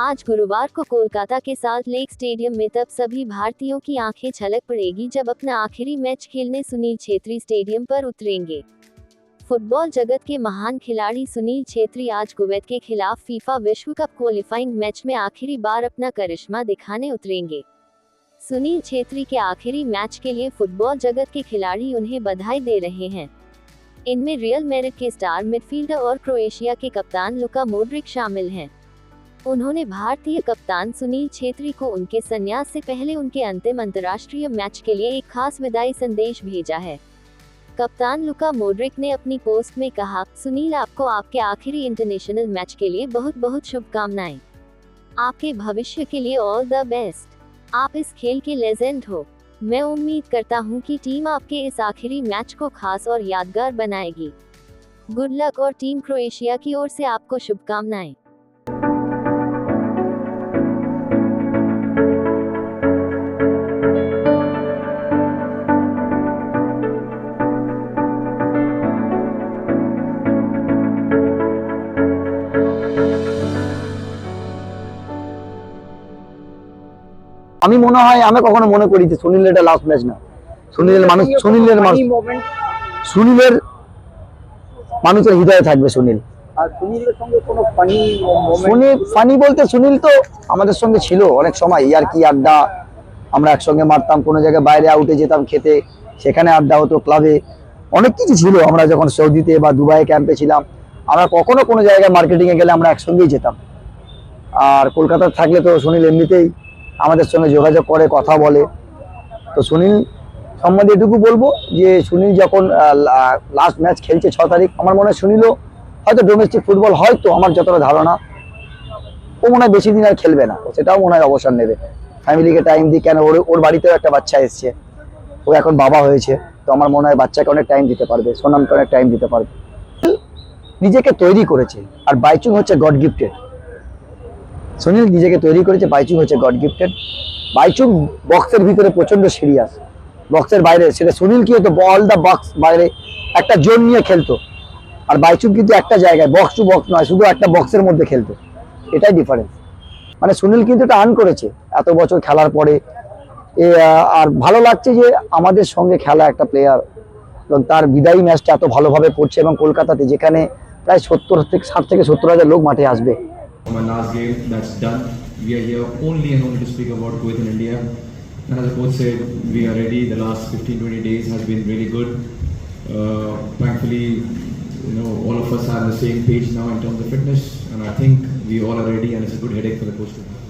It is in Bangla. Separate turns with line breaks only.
आज गुरुवार को कोलकाता के साल्ट लेक स्टेडियम में तब सभी भारतीयों की आंखें छलक पड़ेगी जब अपना आखिरी मैच खेलने सुनील छेत्री स्टेडियम पर उतरेंगे। फुटबॉल जगत के महान खिलाड़ी सुनील छेत्री आज कुवैत के खिलाफ फीफा विश्व कप क्वालिफाइंग मैच में आखिरी बार अपना करिश्मा दिखाने उतरेंगे। सुनील छेत्री के आखिरी मैच के लिए फुटबॉल जगत के खिलाड़ी उन्हें बधाई दे रहे हैं। इनमें रियल मैड्रिड के स्टार मिडफील्डर और क्रोएशिया के कप्तान लुका मोड्रिक शामिल हैं। उन्होंने भारतीय कप्तान सुनील छेत्री को उनके संन्यास से पहले उनके अंतिम अंतर्राष्ट्रीय मैच के लिए एक खास विदाई संदेश भेजा है। कप्तान लुका मोड्रिक ने अपनी पोस्ट में कहा, सुनील, आपको आपके आखिरी इंटरनेशनल मैच के लिए बहुत बहुत शुभकामनाएं। आपके भविष्य के लिए ऑल द बेस्ट। आप इस खेल के लेजेंड हो। मैं उम्मीद करता हूं कि टीम आपके इस आखिरी मैच को खास और यादगार बनाएगी। गुड लक और टीम क्रोएशिया की ओर से आपको शुभकामनाएं।
আমি মনে হয় আমি কখনো মনে করি যে সুনীলের এটা লাস্ট ম্যাচ না। সুনীলের মানুষের হৃদয়ে থাকবে সুনীল।
আর সুনীলের সঙ্গে কোনো
ফানি বলতে সুনীল তো আমাদের সঙ্গে ছিল অনেক সময়, ইয়ার্কি আড্ডা আমরা একসঙ্গে মারতাম, কোনো জায়গায় বাইরে আউটে যেতাম খেতে, সেখানে আড্ডা হতো, ক্লাবে অনেক কিছু ছিল। আমরা যখন সৌদিতে বা দুবাই ক্যাম্পে ছিলাম, আমরা কখনো কোনো জায়গায় মার্কেটিংয়ে গেলে আমরা একসঙ্গেই যেতাম। আর কলকাতায় থাকলে তো সুনীল এমনিতেই আমাদের সঙ্গে যোগাযোগ করে, কথা বলে। তো সুনীল সম্বন্ধে এটুকু বলবো যে সুনীল যখন লাস্ট ম্যাচ খেলছে 6 তারিখ, আমার মনে হয় সুনীলও হয়তো ডোমেস্টিক ফুটবল, হয়তো আমার যতটা ধারণা, ও মনে হয় বেশি দিন আর খেলবে না, সেটাও মনে হয় অবসর নেবে। ফ্যামিলিকে টাইম দিই, কেন ওর বাড়িতেও একটা বাচ্চা এসছে, ও এখন বাবা হয়েছে, তো আমার মনে হয় বাচ্চাকে অনেক টাইম দিতে পারবে, সোনামকে অনেক টাইম দিতে পারবে। নিজেকে তৈরি করেছে, আর বাইচুং হচ্ছে গড গিফটেড। সুনীল নিজেকে তৈরি করেছে, বাইচুং হচ্ছে গড গিফটেড। বাইচুং বক্সের ভিতরে প্রচন্ড সিরিয়াস, বক্সের বাইরে সেটা সুনীল কি হতো, বল দা বক্স বাইরে একটা জোন নিয়ে খেলতো, আর বাইচুং কিন্তু একটা জায়গায় বক্স টু বক্স নয়, শুধু একটা বক্সের মধ্যে খেলতো। এটাই ডিফারেন্স। মানে সুনীল কিন্তু এটা আর্ন করেছে এত বছর খেলার পরে। আর ভালো লাগছে যে আমাদের সঙ্গে খেলা একটা প্লেয়ার, এবং তার বিদায়ী ম্যাচটা এত ভালোভাবে পড়ছে, এবং কলকাতাতে যেখানে প্রায় 60 থেকে 70,000 লোক মাঠে আসবে।
My last game that's done. We are here only and only to speak about Kuwait in India. And as the coach said, we are ready. The last 15-20 days has been really good. Thankfully, all of us are on the same page now in terms of fitness, and I think we all are ready, and it's a good headache for the coach to have.